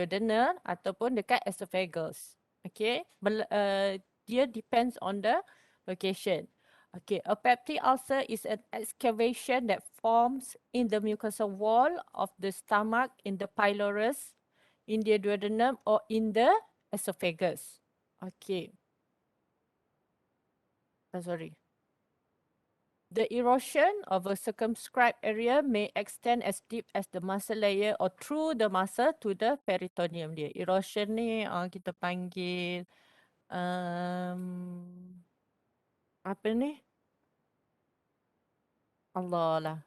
duodenal ataupun dekat esophagus. Okay, dia depends on the location. Okay, a peptic ulcer is an excavation that forms in the mucosal wall of the stomach, in the pylorus, in the duodenum, or in the esophagus. Okay. Sorry. The erosion of a circumscribed area may extend as deep as the muscle layer or through the muscle to the peritoneum dia. Erosion ni kita panggil apa ni? Allah lah.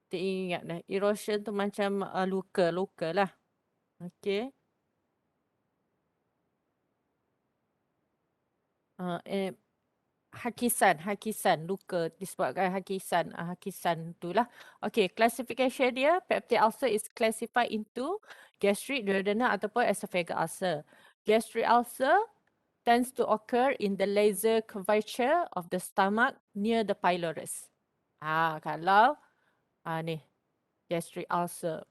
Tak ingat dah. Erosion tu macam luka lah. Okay. Hakisan, luka disebabkan hakisan itulah. Okay, classification dia, peptic ulcer is classified into gastric, duodenal ataupun esophageal ulcer. Gastric ulcer tends to occur in the laser curvature of the stomach near the pylorus. Kalau ni gastric ulcer.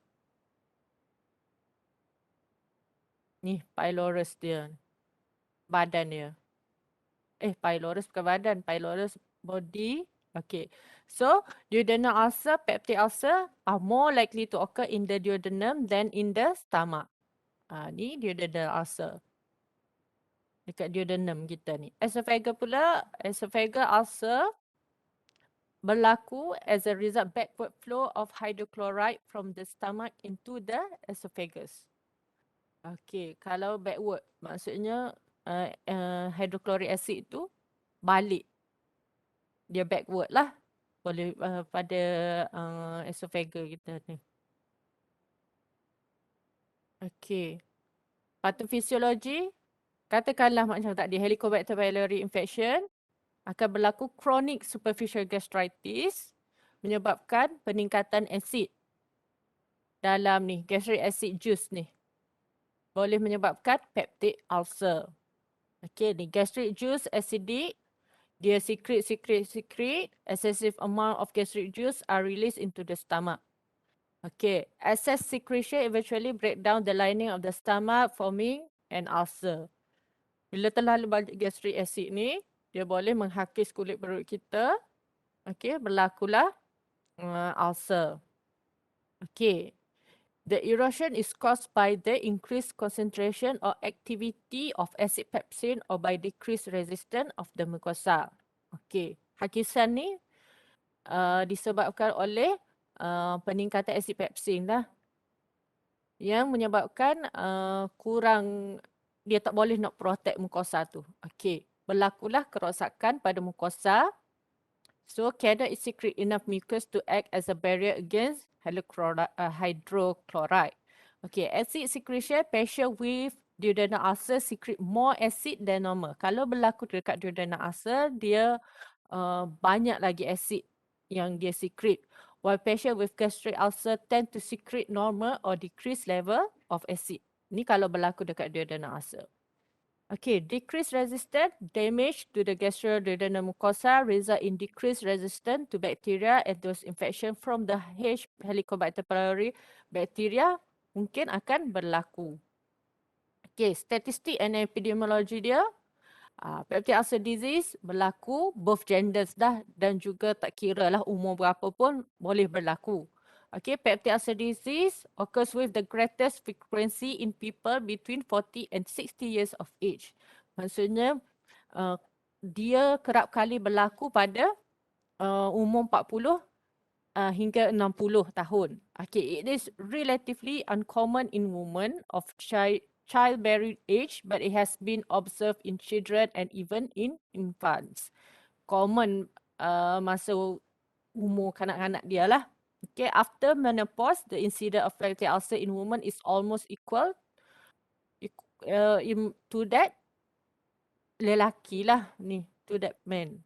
Ni pylorus dia. Badan dia. Pylorus bukan badan, pylorus body. Okay. So, duodenal ulcer, peptic ulcer are more likely to occur in the duodenum than in the stomach. Ni duodenal ulcer. Dekat duodenum kita ni. Esophageal pula, esophageal ulcer berlaku as a result backward flow of hydrochloride from the stomach into the esophagus. Okay, kalau backward maksudnya hydrochloric acid tu balik. Dia backward lah. Boleh pada esophagus kita ni. Okay. Pathofisiologi, katakanlah macam tadi Helicobacter pylori infection akan berlaku chronic superficial gastritis menyebabkan peningkatan asid dalam ni gastric acid juice ni. Boleh menyebabkan peptic ulcer. Okay, ni gastric juice acidic. Dia secrete. Excessive amount of gastric juice are released into the stomach. Okay, excess secretion eventually break down the lining of the stomach, forming an ulcer. Bila terlalu banyak gastric acid ni, dia boleh menghakis kulit perut kita. Okay, berlakulah ulcer. Okay, the erosion is caused by the increased concentration or activity of acid pepsin or by decreased resistance of the mucosa. Okay, hakisan ni disebabkan oleh peningkatan asid pepsin lah. Yang menyebabkan kurang, dia tak boleh nak protect mukosa tu. Okey, berlakulah kerosakan pada mukosa. So, cannot secrete enough mucus to act as a barrier against hydrochloride. Okay, acid secretion, patient with duodenal ulcer secrete more acid than normal. Kalau berlaku dekat duodenal ulcer, dia banyak lagi acid yang dia secrete. While patient with gastric ulcer tend to secrete normal or decreased level of acid. Ni kalau berlaku dekat duodenal ulcer. Okay, decreased resistance, damage to the gastroduodenal mucosa result in decreased resistance to bacteria and those infection from the H. Helicobacter pylori bacteria mungkin akan berlaku. Okay, statistik and epidemiologi dia. Peptic ulcer disease berlaku both genders dah dan juga tak kira lah umur berapa pun boleh berlaku. Okay, peptic ulcer disease occurs with the greatest frequency in people between 40 and 60 years of age. Maksudnya dia kerap kali berlaku pada umur 40 hingga 60 tahun. Okay, it is relatively uncommon in women of childbearing age, but it has been observed in children and even in infants. Common masa umur kanak-kanak dia lah. Okay, after menopause, the incidence of peptic ulcer in women is almost equal to that lelaki lah ni, to that man.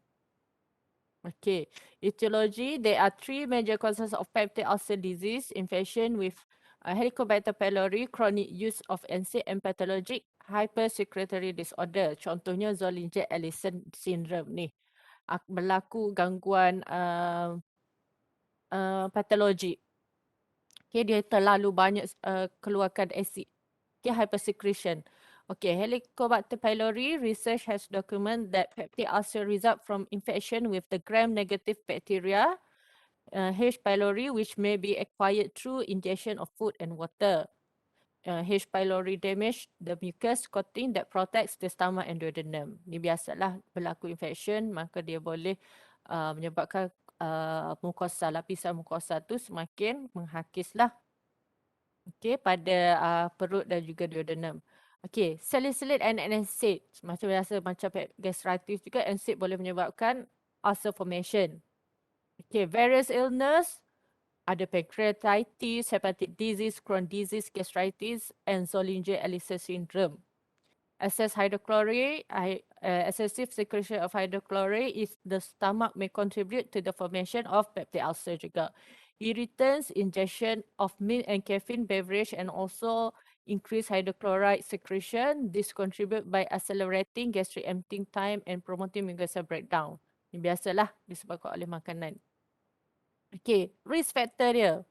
Okay, etiology, there are three major causes of peptic ulcer disease: infection with Helicobacter pylori, chronic use of NSAID, and pathologic hypersecretory disorder. Contohnya Zollinger-Ellison syndrome ni. Berlaku gangguan patologi. Okay, dia terlalu banyak keluarkan asid. Okay, hypersecretion. Okay, Helicobacter pylori research has documented that peptic ulcer result from infection with the gram-negative bacteria H. pylori, which may be acquired through ingestion of food and water. H. pylori damage the mucus coating that protects the stomach and duodenum. Ini biasalah berlaku infection, maka dia boleh menyebabkan mukosa, lapisan mukosa tu semakin menghakislah. Okay, pada perut dan juga duodenum. Okay, salicylate and NSAID. Macam biasa, macam gastritis juga, NSAID boleh menyebabkan ulcer formation. Okay, various illness, ada pancreatitis, hepatic disease, Crohn's disease, gastritis, and Zollinger-Ellison syndrome. Excessive secretion of hydrochloride is the stomach may contribute to the formation of peptic ulcer juga. Irritants, ingestion of milk and caffeine beverage, and also increased hydrochloride secretion. This contribute by accelerating gastric emptying time and promoting mucosal breakdown. Ini biasalah disebabkan oleh makanan. Okay, risk factor dia.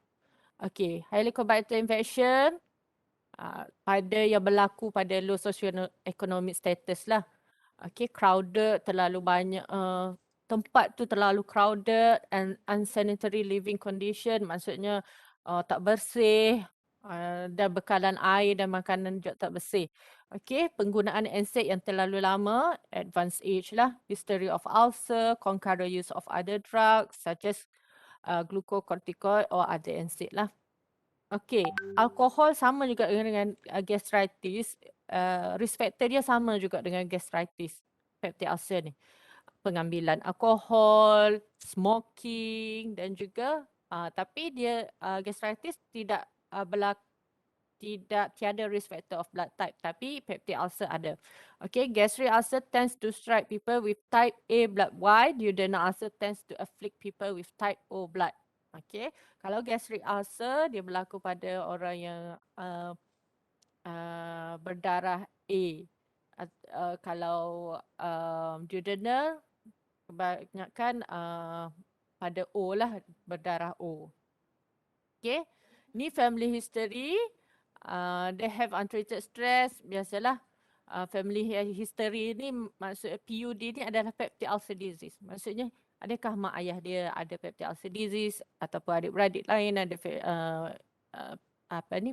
Okay, Helicobacter infection pada yang berlaku pada low socio-economic status lah. Okay, crowded, terlalu banyak tempat tu terlalu crowded and unsanitary living condition, maksudnya tak bersih dan bekalan air dan makanan juga tak bersih. Okay, penggunaan NSAID yang terlalu lama, advanced age lah, history of ulcer, concurrent use of other drugs such as glucocorticoid or other NSAID lah. Okay, alkohol sama juga dengan gastritis. Risk factor dia sama juga dengan gastritis, peptic ulcer ni. Pengambilan alkohol, smoking dan juga tapi dia gastritis tidak tiada risk factor of blood type, tapi peptic ulcer ada. Okay, gastric ulcer tends to strike people with type A blood. Why? Duodenal ulcer tends to afflict people with type O blood. Okay, kalau gastric ulcer dia berlaku pada orang yang berdarah A. Kalau duodenal kebanyakan pada O lah, berdarah O. Okay, ni family history. They have untreated stress, biasalah. Family history ni maksud PUD ni adalah peptic ulcer disease. Maksudnya adakah mak ayah dia ada peptic ulcer disease ataupun adik-beradik lain ada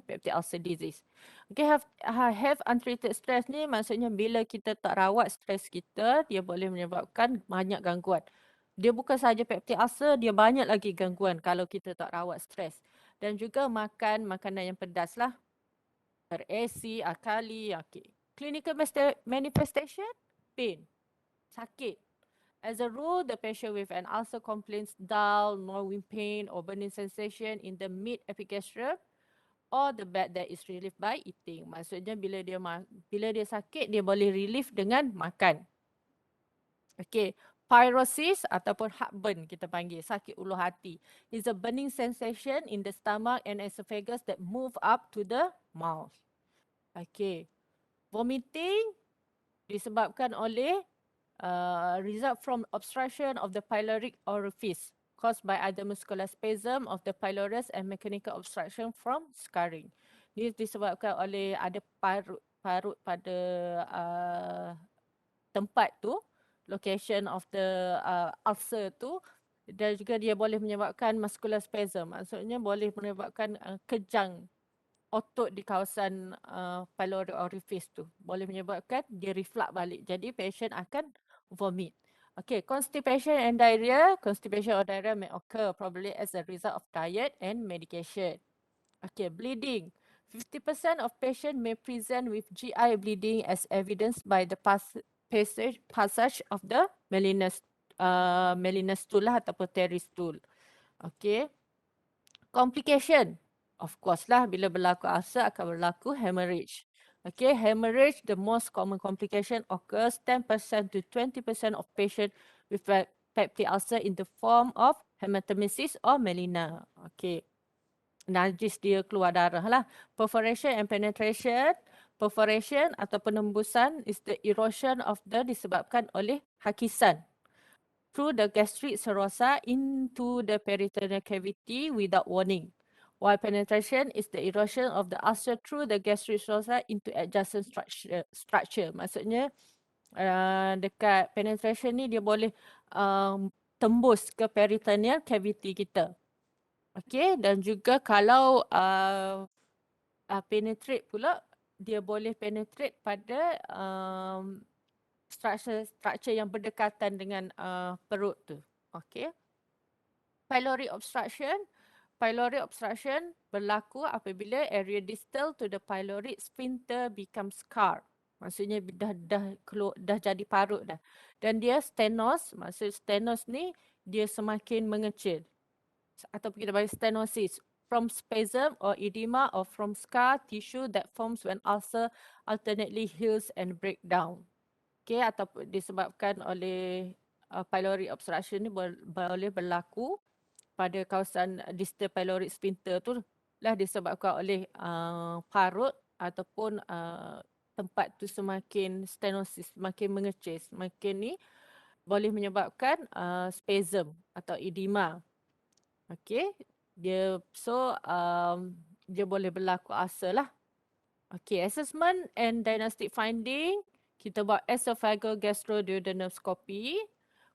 peptic ulcer disease. Okay, have untreated stress ni maksudnya bila kita tak rawat stres kita, dia boleh menyebabkan banyak gangguan. Dia bukan sahaja peptic ulcer, dia banyak lagi gangguan kalau kita tak rawat stres. Dan juga makan makanan yang pedas lah. Berasi, alkali, okay. Clinical manifestation, pain, sakit. As a rule, the patient with an ulcer complains dull, gnawing pain or burning sensation in the mid-epigastrium or the bed that is relieved by eating. Maksudnya bila dia sakit, dia boleh relief dengan makan. Okay, pyrosis ataupun heartburn kita panggil, sakit ulu hati, is a burning sensation in the stomach and esophagus that move up to the mouth. Okay, vomiting disebabkan oleh result from obstruction of the pyloric orifice caused by either muscular spasm of the pylorus and mechanical obstruction from scarring. Ini disebabkan oleh ada parut pada tempat tu, location of the ulcer tu, dan juga dia boleh menyebabkan muscular spasm. Maksudnya boleh menyebabkan kejang otot di kawasan pyloric orifice tu. Boleh menyebabkan dia reflux balik. Jadi patient akan vomit. Okay, constipation and diarrhea. Constipation or diarrhea may occur probably as a result of diet and medication. Okay, bleeding. 50% of patients may present with GI bleeding as evidenced by the passage of the Melinus stool lah ataupun Terry stool. Okay. Complication. Of course lah, bila berlaku ulcer akan berlaku hemorrhage. Okay, hemorrhage, the most common complication occurs 10% to 20% of patients with peptic ulcer in the form of hematemesis or melena. Okay, najis dia keluar darah lah. Perforation and penetration. Perforation atau penembusan is the erosion of the disebabkan oleh hakisan through the gastric serosa into the peritoneal cavity without warning. While penetration is the erosion of the ulcer through the gastric mucosa into adjacent structure. Maksudnya dekat penetration ni dia boleh tembus ke peritoneal cavity kita. Okay, dan juga kalau penetrate pula, dia boleh penetrate pada structure yang berdekatan dengan perut tu. Okay. Pylori obstruction. Pylori obstruction berlaku apabila area distal to the pyloric sphincter becomes scar. Maksudnya dah jadi parut dah. Dan dia stenos, maksud stenos ni dia semakin mengecil. Ataupun kita panggil stenosis. From spasm or edema or from scar tissue that forms when ulcer alternately heals and break down. Okay, ataupun disebabkan oleh pylori obstruction ni boleh berlaku pada kawasan distal pyloric sphincter tu lah disebabkan oleh parut ataupun tempat tu semakin stenosis, semakin mengecil, semakin ni boleh menyebabkan spasm atau edema. Okay, dia dia boleh berlaku ulcer lah. Okay, assessment and diagnostic finding, kita buat esophagogastroduodenoscopy,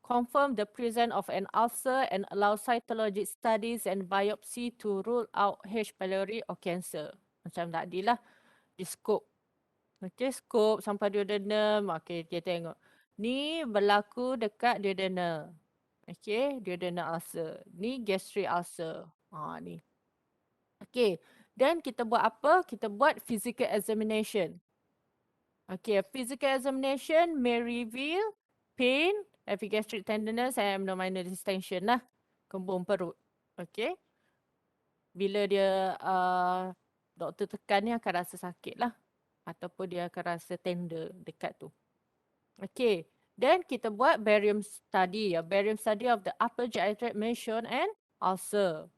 confirm the presence of an ulcer and allow cytologic studies and biopsy to rule out H. pylori or cancer. Macam tadi lah, di scope. Okay, scope sampai duodenum, okay, dia tengok. Ni berlaku dekat duodenum. Okay, duodenal ulcer. Ni gastric ulcer. Ni. Okay, then kita buat apa? Kita buat physical examination. Okay, a physical examination may reveal pain, epigastric tenderness and abdominal distension lah. Kembung perut. Okay. Bila dia doktor tekan ni akan rasa sakit lah. Ataupun dia akan rasa tender dekat tu. Okay. Then kita buat barium study. Barium study of the upper GI tract mention and ulcer.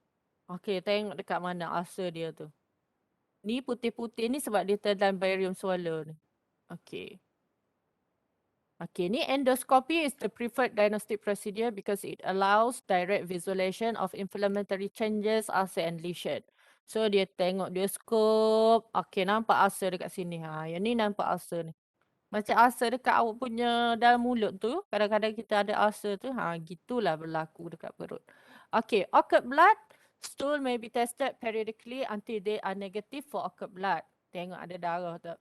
Okay, tengok dekat mana ulcer dia tu. Ni putih-putih ni sebab dia telan barium swallow ni. Okay. Okay, ni endoscopy is the preferred diagnostic procedure because it allows direct visualization of inflammatory changes, ulcer and lesion. So dia tengok, dia scope, okay nampak ulcer dekat sini. Yang ni nampak ulcer ni. Macam ulcer dekat awak punya dalam mulut tu, kadang-kadang kita ada ulcer tu, gitulah berlaku dekat perut. Okay, occult blood, stool may be tested periodically until they are negative for occult blood. Tengok ada darah tak.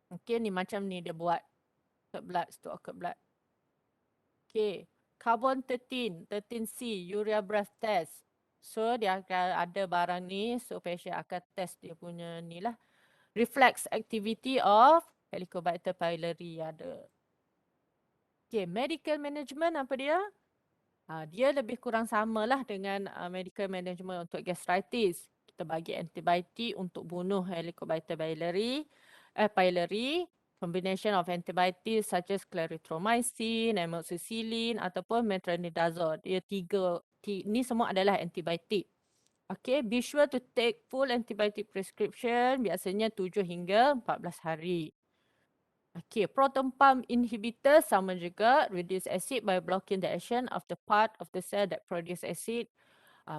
Okay, ni macam ni dia buat. Blood, stool blood. Okay, carbon 13, 13C, urea breath test. So dia akan ada barang ni, so patient akan test dia punya ni lah. Reflex activity of Helicobacter pylori ada. Okay, medical management apa dia? Dia lebih kurang sama lah dengan medical management untuk gastritis. Kita bagi antibiotik untuk bunuh Helicobacter pylori. Combination of antibiotics such as clarithromycin, amoxicillin ataupun metronidazole. Dia ni semua adalah antibiotik. Okay, be sure to take full antibiotic prescription, biasanya 7 hingga 14 hari. Okay, proton pump inhibitor sama juga, reduce acid by blocking the action of the part of the cell that produce acid.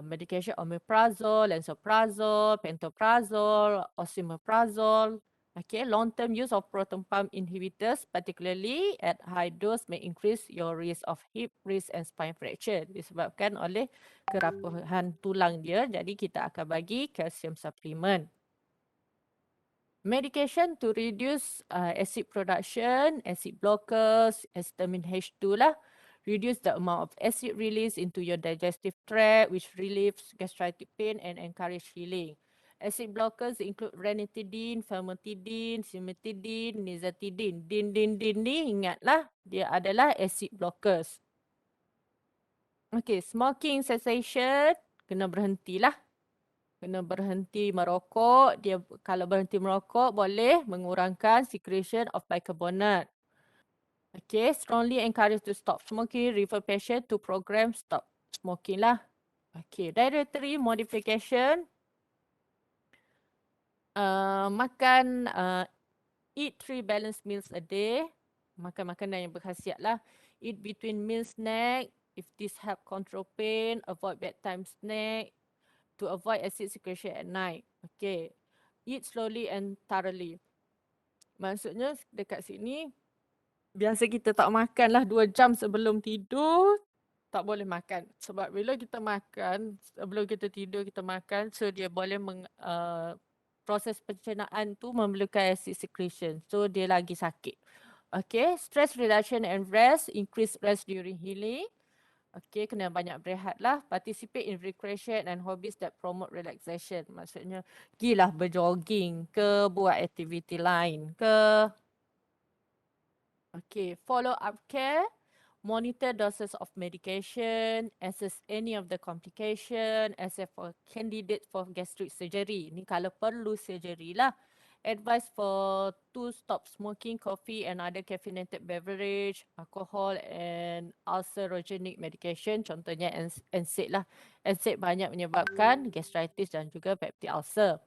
Medication omeprazole, lansoprazole, pantoprazole, osimeprazole. Okay, long-term use of proton pump inhibitors, particularly at high dose, may increase your risk of hip, wrist and spine fracture. Disebabkan oleh kerapuhan tulang dia, jadi kita akan bagi calcium supplement. Medication to reduce acid production, acid blockers, histamine H2 lah. Reduce the amount of acid release into your digestive tract, which relieves gastritic pain and encourage healing. Acid blockers include ranitidine, famotidine, cimetidine, nizatidine. Din ni ingatlah, dia adalah acid blockers. Okay, smoking cessation, kena berhentilah. Kena berhenti merokok. Dia kalau berhenti merokok boleh mengurangkan secretion of bicarbonate. Okay, strongly encourage to stop smoking, refer patient to program stop smoking lah. Okay, dietary modification. Makan, eat 3 balanced meals a day. Makan makanan yang berkhasiat lah. Eat between meal snack. If this help control pain, avoid bedtime snack. to avoid acid secretion at night. Okay. Eat slowly and thoroughly. Maksudnya dekat sini, biasa kita tak makan lah 2 jam sebelum tidur, tak boleh makan. Sebab bila kita makan, sebelum kita tidur kita makan, so dia boleh proses pencernaan tu memerlukan acid secretion. So dia lagi sakit. Okay, stress reduction and rest, increase rest during healing. Okay, kena banyak berehat lah. Participate in recreation and hobbies that promote relaxation. Maksudnya, gilah berjogging ke, buat aktiviti lain ke. Okay, follow up care, monitor doses of medication, assess any of the complication, assess for candidate for gastric surgery. Ni kalau perlu surgery lah. Advice to stop smoking coffee and other caffeinated beverage, alcohol and ulcerogenic medication. Contohnya NSAID lah. NSAID banyak menyebabkan gastritis dan juga peptic ulcer.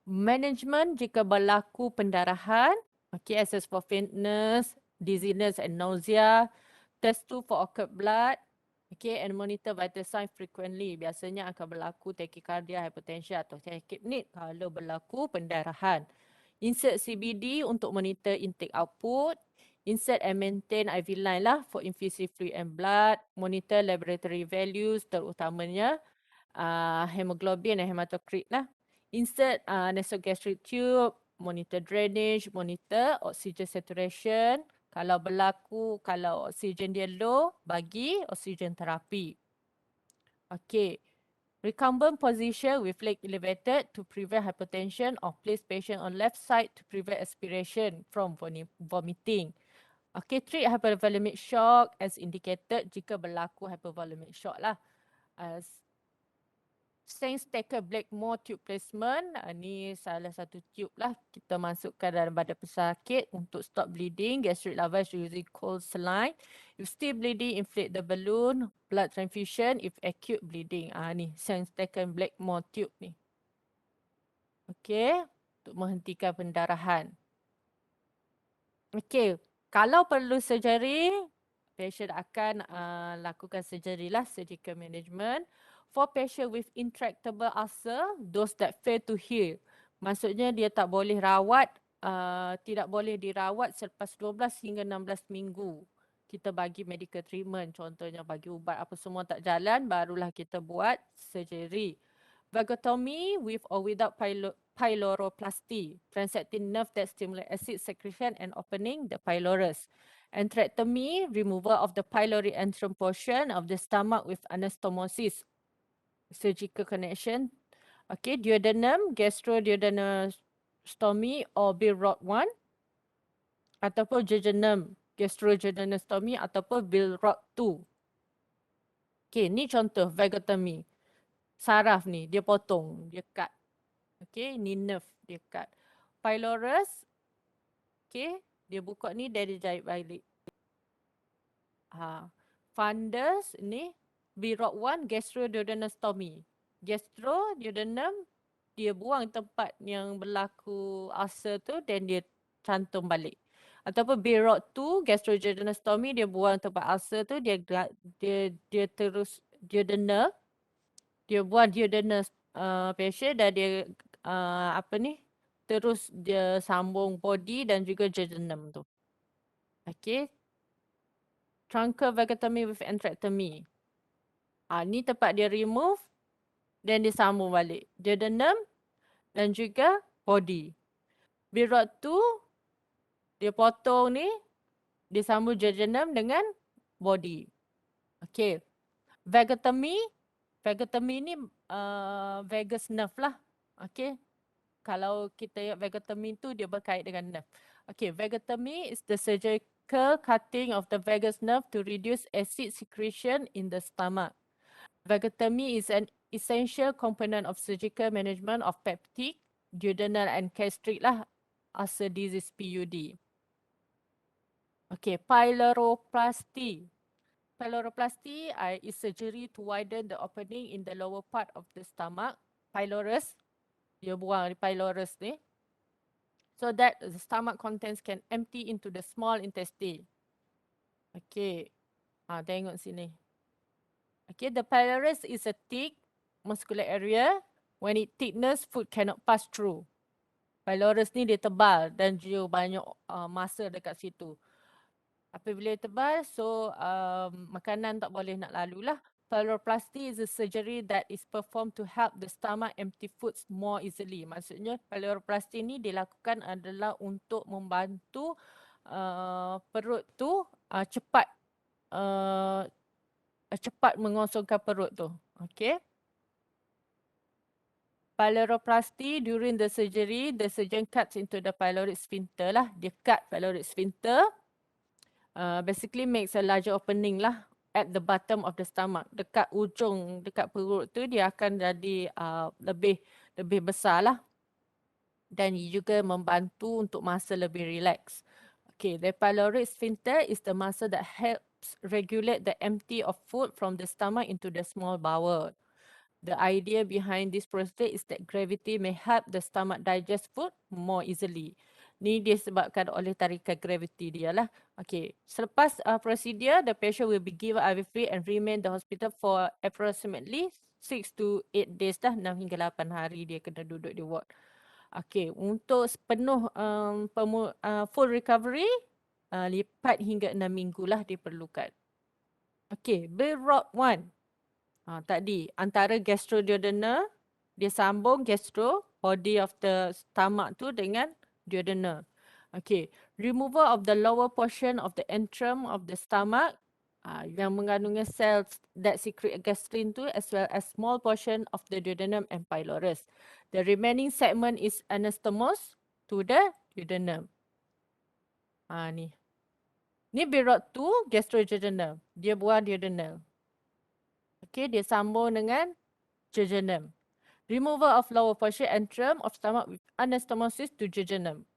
Management jika berlaku pendarahan. Okay, assess for faintness, dizziness and nausea. Test for occurred blood. Okay, and monitor vital sign frequently. Biasanya akan berlaku tachycardia, hypertension atau tachypnea kalau berlaku pendarahan. Insert CBD untuk monitor intake output. Insert and maintain IV line lah for infusive fluid and blood. Monitor laboratory values terutamanya hemoglobin dan hematocrit lah. Insert nasogastric tube. Monitor drainage. Monitor oxygen saturation. Kalau berlaku, kalau oksigen dia low, bagi oksigen terapi. Okay. Recumbent position with leg elevated to prevent hypertension or place patient on left side to prevent aspiration from vomiting. Okay, treat hypervolemic shock as indicated jika berlaku hypervolemic shock lah. Sense taker Blackmore tube placement. Ni salah satu tube lah kita masukkan dalam badan pesakit untuk stop bleeding. Gastric lavage using cold saline. If still bleeding, inflate the balloon. Blood transfusion if acute bleeding. Ni sense taker Blackmore tube ni. Okay, untuk menghentikan pendarahan. Okay, kalau perlu surgery, patient akan lakukan surgery lah, surgical management. For patient with intractable ulcer, those that fail to heal. Maksudnya dia tak boleh rawat, tidak boleh dirawat selepas 12 hingga 16 minggu. Kita bagi medical treatment, contohnya bagi ubat apa semua tak jalan, barulah kita buat surgery. Vagotomy with or without pyloroplasty, transecting nerve that stimulate acid secretion and opening the pylorus. Enterectomy, removal of the pylori antrum portion of the stomach with anastomosis, surgical connection. Okay, duodenum, gastroduodenostomy or Bill Rod 1 ataupun jejunum, gastroduodenostomy ataupun Bill Rod 2. Okay, ni contoh vagotomy. Saraf ni, dia potong, dia cut. Okay, ni nerve dia cut. Pylorus, okay, dia buka ni dan dia jahit balik. Fundus ni, Bill Rod 1, gastroduodenostomy. Gastroduodenum, dia buang tempat yang berlaku ulcer tu dan dia cantum balik. Ataupun Bill Rod 2, gastroduodenostomy, dia buang tempat ulcer tu, dia terus duodenum, dia buang duodenum patient dan dia terus dia sambung body dan juga jejunum tu. Okay. Truncal vagotomy with enterectomy. Ni tempat dia remove dan dia sambung balik. Duodenum dan juga body. Bill Rod 2, dia potong ni, dia sambung jejunum dengan body. Okay. Vagotomy ni vagus nerve lah. Okay. Kalau kita ingat vagotomy tu dia berkait dengan nerve. Okay, vagotomy is the surgical cutting of the vagus nerve to reduce acid secretion in the stomach. Vagotomy is an essential component of surgical management of peptic, duodenal and gastric lah ulcer disease PUD. Okay, pyloroplasty. Pyloroplasty is surgery to widen the opening in the lower part of the stomach. Pylorus, dia buang pylorus ni, so that the stomach contents can empty into the small intestine. Okay, tengok sini. Okay, the pylorus is a thick muscular area. When it thickness, food cannot pass through. Pylorus ni dia tebal dan juga banyak masa dekat situ. Apabila tebal, so makanan tak boleh nak lalu lah. Pyloroplasty is a surgery that is performed to help the stomach empty foods more easily. Maksudnya pyloroplasty ni dilakukan adalah untuk membantu perut tu cepat mengosongkan perut tu. Okay. Pyloroplasty, during the surgery, the surgeon cuts into the pyloric sphincter lah. Dia cut pyloric sphincter. Basically makes a larger opening lah at the bottom of the stomach. Dekat ujung, dekat perut tu dia akan jadi lebih besar lah. Dan juga membantu untuk masa lebih relax. Okay, the pyloric sphincter is the muscle that helps regulate the empty of food from the stomach into the small bowel. The idea behind this process is that gravity may help the stomach digest food more easily. Ni disebabkan oleh tarikan gravity dia lah. Okay, selepas prosedur, the patient will be given IV fluid and remain the hospital for approximately 6 to 8 days dah, 6 hingga 8 hari dia kena duduk di ward. Okay, untuk penuh full recovery, 4 hingga 6 minggu lah diperlukan. Okay, Billroth 1. Tadi antara gastroduodenal, dia sambung gastro, body of the stomach tu dengan duodenal. Okay, removal of the lower portion of the antrum of the stomach yang mengandungi cells that secrete gastrin tu, as well as small portion of the duodenum and pylorus. The remaining segment is anastomose to the duodenum. Ni. Ni Billroth 2 gastroduodenal. Dia buah duodenal. Okay, dia sambung dengan jejunum. Removal of lower portion antrum of stomach with anastomosis to jejunum.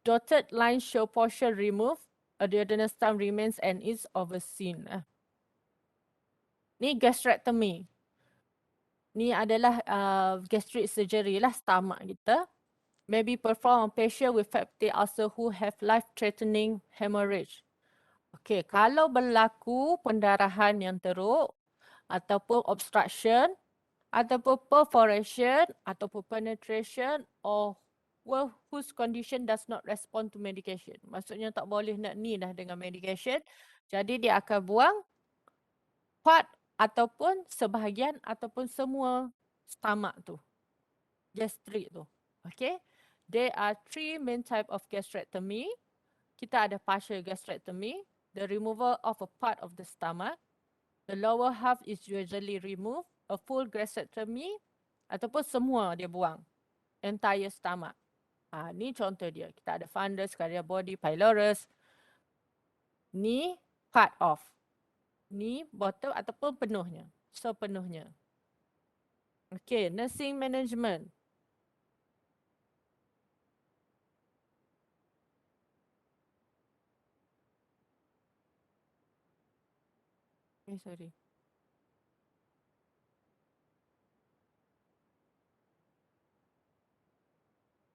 Dotted line show portion removed. A duodenal stump remains and is overseen. Ni gastrectomy. Ni adalah gastric surgery lah stomach kita. May be performed on patient with fatty ulcer who have life-threatening hemorrhage. Okay, kalau berlaku pendarahan yang teruk ataupun obstruction ataupun perforation ataupun penetration or whose condition does not respond to medication. Maksudnya tak boleh nak ni dah dengan medication. Jadi dia akan buang part ataupun sebahagian ataupun semua stomach tu. Gastric tu. Okay. There are 3 main type of gastrectomy. Kita ada partial gastrectomy. The removal of a part of the stomach. The lower half is usually removed. A full gastrectomy ataupun semua dia buang. Entire stomach. Ni contoh dia. Kita ada fundus, cardiac body, pylorus. Ni part off. Ni bottom ataupun penuhnya. Sepenuhnya. Okay, nursing management. Sorry.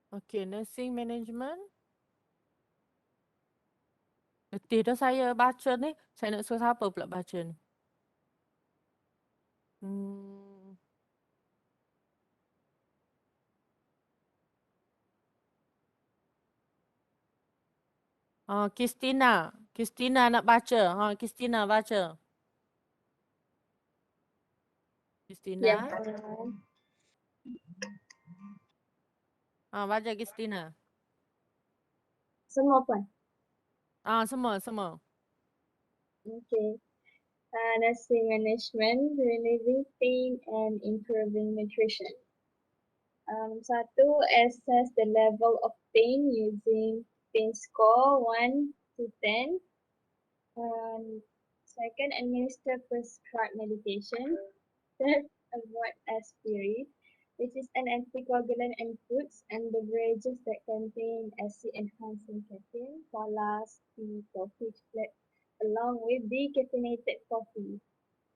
Okay, nursing management. Letih dah saya baca ni. Saya nak suruh siapa pula baca ni? Kristina. Kristina nak baca. Kristina baca. Kristina. Ya. Baca Kristina. Semua Puan. Semua. Okay. Nursing management, relieving pain and improving nutrition. Satu, assess the level of pain using pain score 1 to 10. Second, administer prescribed medication. Third, avoid aspirin, which is an anticoagulant, and foods and beverages that contain acid-enhancing caffeine. For last, tea, coffee, chocolate, along with decaffeinated coffee.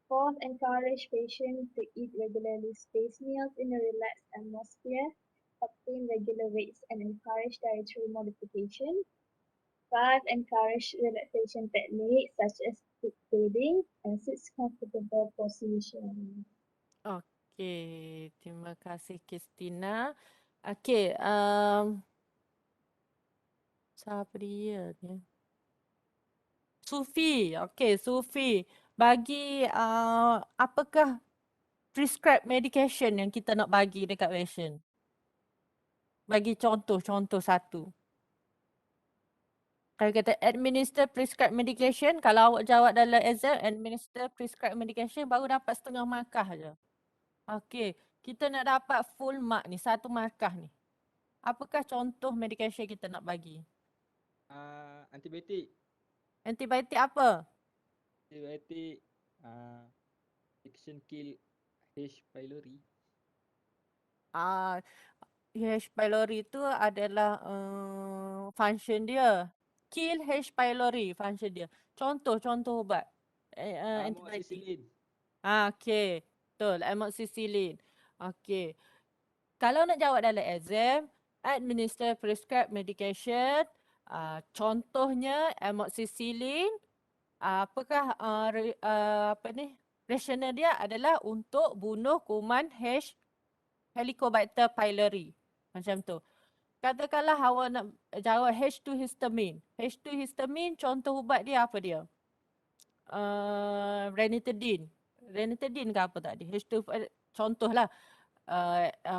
Fourth, encourage patients to eat regularly spaced meals in a relaxed atmosphere, obtain regular weights, and encourage dietary modification. 5, encourage relaxation techniques such as deep breathing and sit comfortable position. Okey, terima kasih Christina. Okey, siapa dia ni? Sufi. Okey, Sufi. Bagi apakah prescribed medication yang kita nak bagi dekat patient? Bagi contoh satu. Kalau kata administer prescribed medication, kalau awak jawab dalam exam, administer prescribed medication baru dapat setengah markah je. Okey, kita nak dapat full mark ni, satu markah ni. Apakah contoh medication kita nak bagi? Antibiotik. Antibiotik apa? Antibiotik action kill H. pylori. Ah, H. pylori itu adalah function dia. Kill H. pylori function dia. Contoh ubat. Antibiotik. Amoxicillin. Okey. Betul, amoxicillin. Okey. Kalau nak jawab dalam exam, administer prescribed medication, contohnya amoxicillin, apakah rasional dia adalah untuk bunuh kuman Helicobacter pylori. Macam tu. Katakanlah awak nak jawab H2 histamine. H2 histamine contoh ubat dia apa dia? Ranitidine. Ranitidine ke apa tadi? H2 contohlah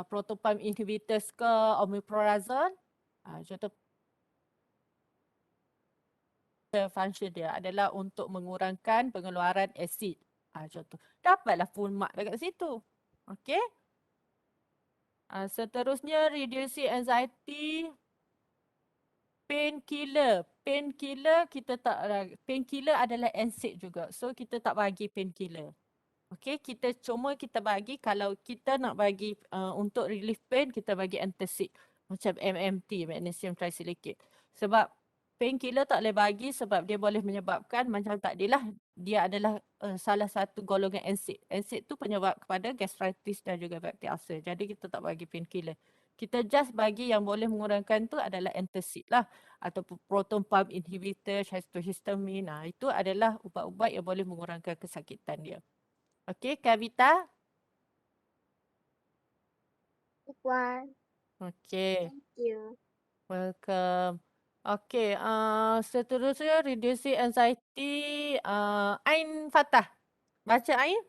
proton pump inhibitors ke omeprazole. Contoh function dia adalah untuk mengurangkan pengeluaran asid. Contoh. Dapatlah full mark dekat situ. Okey. Seterusnya reducing anxiety. Painkiller. Painkiller adalah NSAID juga. So kita tak bagi painkiller. Okey, kita bagi kalau kita nak bagi untuk relief pain, kita bagi antacid. Macam MMT, magnesium trisilicate. Sebab painkiller tak boleh bagi sebab dia boleh menyebabkan macam tadilah, dia adalah salah satu golongan NSAID. NSAID tu penyebab kepada gastritis dan juga peptic ulcer. Jadi kita tak bagi painkiller. Kita just bagi yang boleh mengurangkan tu adalah antacid lah. Ataupun proton pump inhibitor, histohistamine. Itu adalah ubat-ubat yang boleh mengurangkan kesakitan dia. Okey, Kavita. Puan. Okey, Thank you. welcome. Okey, seterusnya reducing anxiety. Ain Fatah. Baca Ain.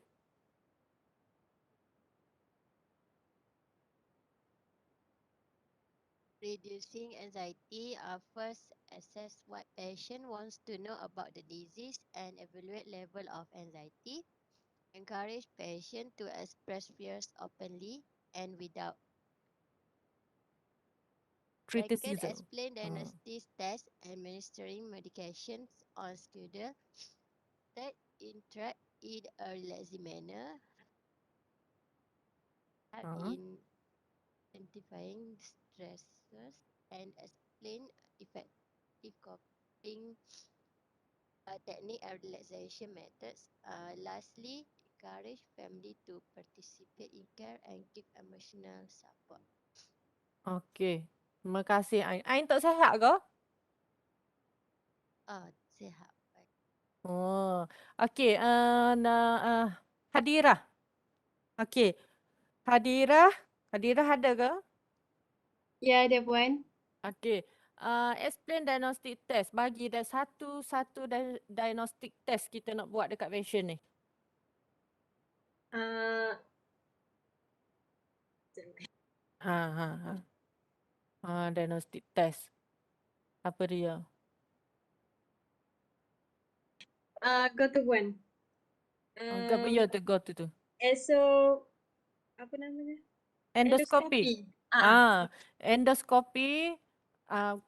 Reducing anxiety, first assess what patient wants to know about the disease and evaluate level of anxiety. Encourage patient to express fears openly and without. Second, Criticism. explain diagnostic test, administering medications on schedule. Third, interact in a relaxing manner. Help in identifying stressors and explain effective coping technique and relaxation methods. Lastly, encourage family to participate in care and give emotional support. Okey. Terima kasih Ain. Ain tak sihat ke? Sihat. Oh, okey. Hadirah. Okey. Hadirah ada ke? Ya, ada Puan. Okey. Explain diagnostic test. Bagi dah satu diagnostic test kita nak buat dekat patient ni. Uh, Diagnostic test. Apa dia? go to Puan. Ya, go to tu. Apa namanya? Endoskopi. Endoskopi.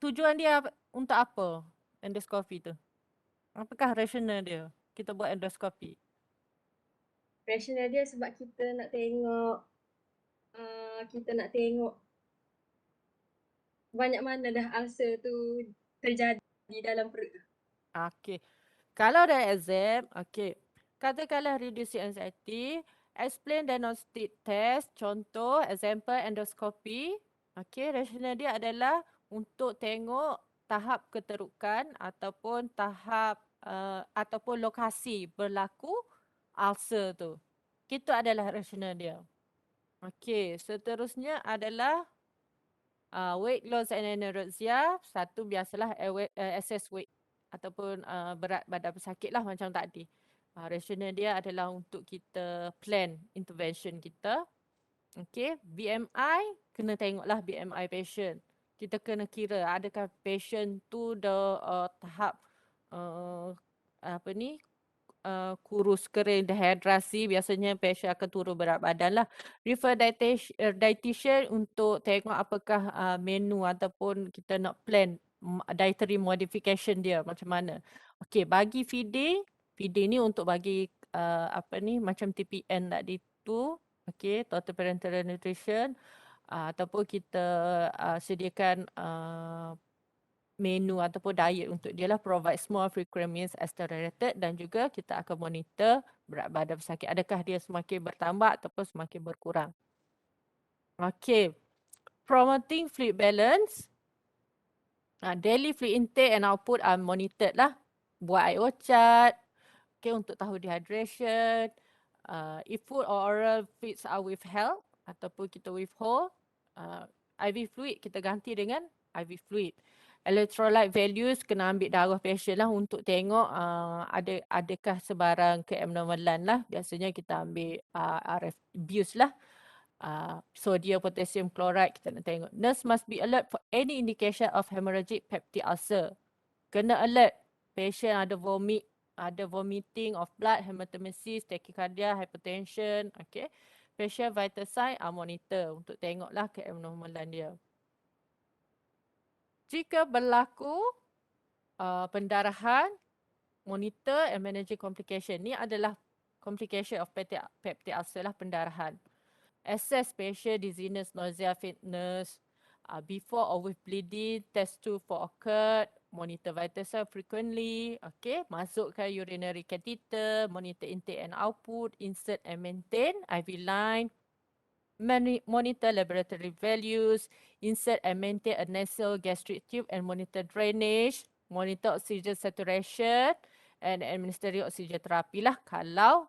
Tujuan dia untuk apa? Endoskopi tu. Apakah rasional dia? Kita buat endoskopi. Rasional dia sebab kita nak tengok banyak mana dah ulcer tu terjadi dalam perut tu. Okey. Kalau dah exam, okey. Katakanlah reducing anxiety, explain diagnostic test, contoh, example endoskopi. Okey, rasional dia adalah untuk tengok tahap keterukan ataupun tahap ataupun lokasi berlaku ulcer tu. Itu adalah rasional dia. Okey, seterusnya adalah weight loss and anorexia. Satu biasalah assess weight ataupun berat badan pesakit lah macam tadi. Rasional dia adalah untuk kita plan intervention kita. Okey, BMI, kena tengoklah BMI patient. Kita kena kira adakah patient tu dah tahap kurus, kering, dehidrasi, biasanya patient akan turun berat badan lah. Refer dietitian untuk tengok apakah menu ataupun kita nak plan dietary modification dia macam mana. Okey, bagi feeding ni untuk bagi macam TPN tadi tu. Okey, total parenteral nutrition, ataupun kita sediakan menu ataupun diet untuk dia lah, provide small frequent meals as tolerated, dan juga kita akan monitor berat badan pesakit. Adakah dia semakin bertambah ataupun semakin berkurang. Okey, promoting fluid balance. Daily fluid intake and output are monitored lah. Buat IO chart. Okay, untuk tahu dehydration. If food or oral fluids are withheld ataupun kita withhold, IV fluid kita ganti dengan IV fluid. Electrolyte values kena ambil darah patient lah untuk tengok adakah sebarang keabnormalan lah. Biasanya kita ambil RF abuse lah. Sodium potassium chloride kita nak tengok. Nurse must be alert for any indication of hemorrhagic peptic ulcer. Kena alert. Patient ada vomiting of blood, hematemesis, tachycardia, hypertension. Okay. Patient vital sign monitor untuk tengoklah keabnormalan dia. Jika berlaku pendarahan, monitor and managing complication. Ni adalah complication of peptic ulcer lah, pendarahan. Assess patient dizziness, nausea, faintness. Before or with bleeding, test tube for occurred, monitor vital sign frequently. Okay, masukkan urinary catheter, monitor intake and output, insert and maintain IV line, monitor laboratory values, insert and maintain a nasal gastric tube and monitor drainage, monitor oxygen saturation and administering oxygen therapy lah kalau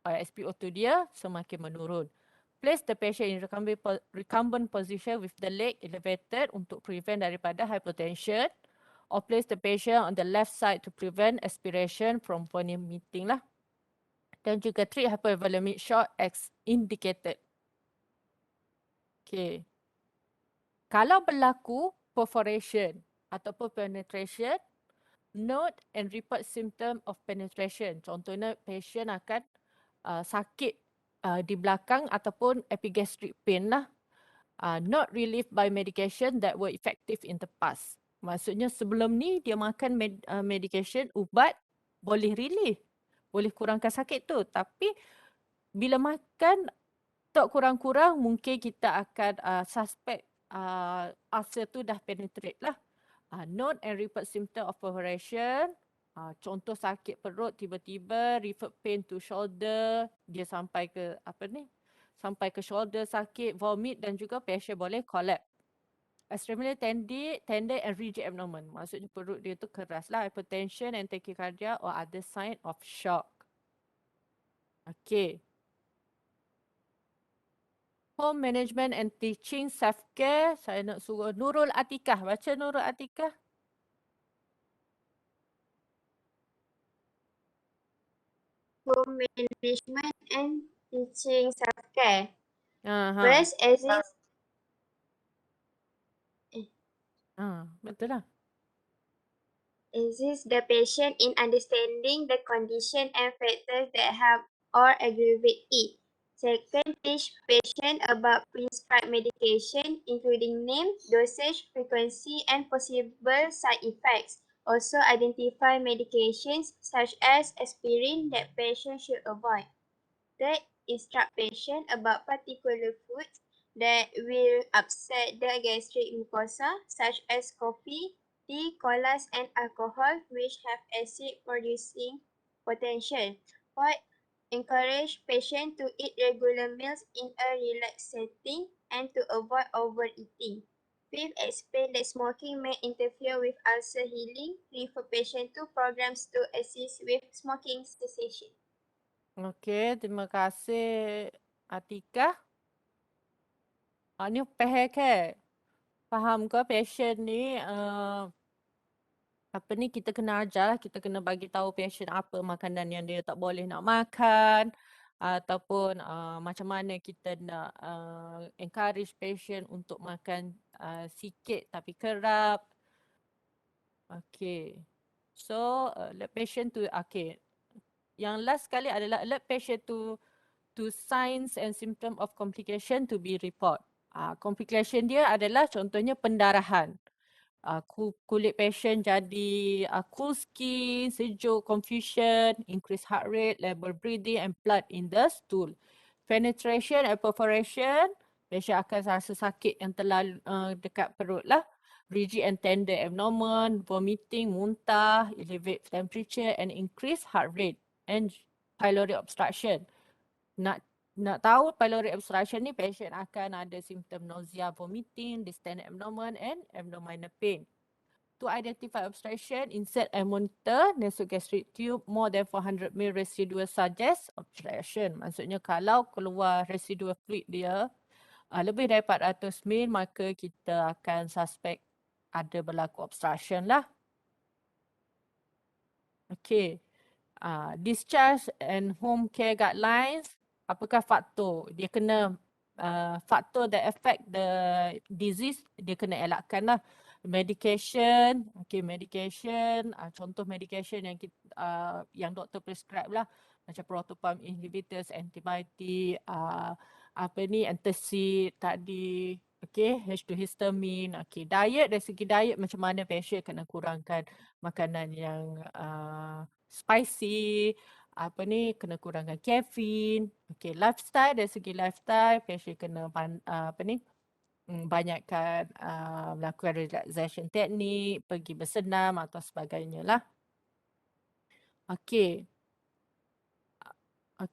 SpO2 dia semakin menurun. Place the patient in recumbent position with the leg elevated untuk prevent daripada hypotension, or place the patient on the left side to prevent aspiration from vomiting lah. Dan juga treat hypovolemic shock as indicated. Okay. Kalau berlaku perforation ataupun penetration, note and report symptom of penetration. Contohnya patient akan sakit di belakang ataupun epigastric pain lah. Not relieved by medication that were effective in the past. Maksudnya sebelum ni dia makan medication, ubat, boleh relief. Boleh kurangkan sakit tu. Tapi bila makan tak kurang-kurang, mungkin kita akan suspect ulcer tu dah penetrate lah. Note and report symptom of perforation. Contoh sakit perut tiba-tiba, refer pain to shoulder, dia sampai ke sampai ke shoulder sakit, vomit, dan juga patient boleh collapse. Extremely tender and rigid abdomen. Maksudnya perut dia tu keras lah. Hypertension and tachycardia or other sign of shock. Okay. Home management and teaching self-care. Saya nak suruh Nurul Atikah. Baca Nurul Atikah. Home management and teaching self-care. First, betul lah. assist the patient in understanding the condition and factors that help or aggravate it. Second, teach patient about prescribed medication, including name, dosage, frequency, and possible side effects. Also identify medications such as aspirin that patient should avoid. Third, instruct patient about particular foods that will upset the gastric mucosa, such as coffee, tea, colas, and alcohol, which have acid-producing potential. Fourth, encourage patient to eat regular meals in a relaxed setting and to avoid overeating. Fifth, explain that smoking may interfere with ulcer healing. Refer patient to programs to assist with smoking cessation. Okey, terima kasih Atikah. Ni ke? Faham ke passion ni apa ni kita kena ajar, kita kena bagi tahu passion apa makanan yang dia tak boleh nak makan ataupun macam mana kita nak encourage passion untuk makan sikit tapi kerap. Okay. So alert patient to Yang last sekali adalah alert patient to signs and symptom of complication to be report. Complication dia adalah contohnya pendarahan. Kulit patient jadi cool skin, sejuk, confusion, increased heart rate, labor breathing and blood in the stool. Penetration and perforation, patient akan rasa sakit yang terlalu dekat perut lah. Rigid and tender abdomen, vomiting, muntah, elevate temperature and increased heart rate and pylori obstruction. Nak tahu pylori obstruction ni, patient akan ada simptom nausea, vomiting, distended abdomen and abdominal pain. To identify obstruction, insert a monitor nasogastric tube more than 400 ml residual suggest obstruction. Maksudnya kalau keluar residual fluid dia lebih daripada 400 ml, maka kita akan suspek ada berlaku obstruction lah. Okay. Discharge and home care guidelines, apakah faktor? Dia kena faktor that affect the disease, dia kena elakkan lah. Medication, medication, contoh medication yang yang doktor prescribe lah, macam proton inhibitors, antibiotik, antacid tadi, H2 histamine. Diet, dari segi diet macam mana patient kena kurangkan makanan yang spicy, kena kurangkan caffeine. Lifestyle, dari segi lifestyle patient kena banyakkan melakukan relaxation teknik, pergi bersenam atau sebagainya lah.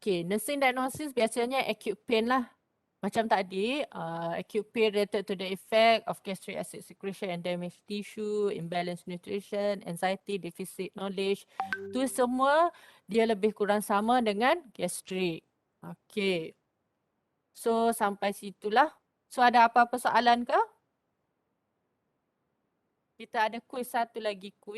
Nursing diagnosis biasanya acute pain lah. Macam tadi, acute pain related to the effect of gastric acid secretion and damaged tissue, imbalanced nutrition, anxiety, deficit knowledge. Tu semua dia lebih kurang sama dengan gastrik. So sampai situlah. So ada apa-apa soalan ke? Kita ada kuis satu lagi kuis.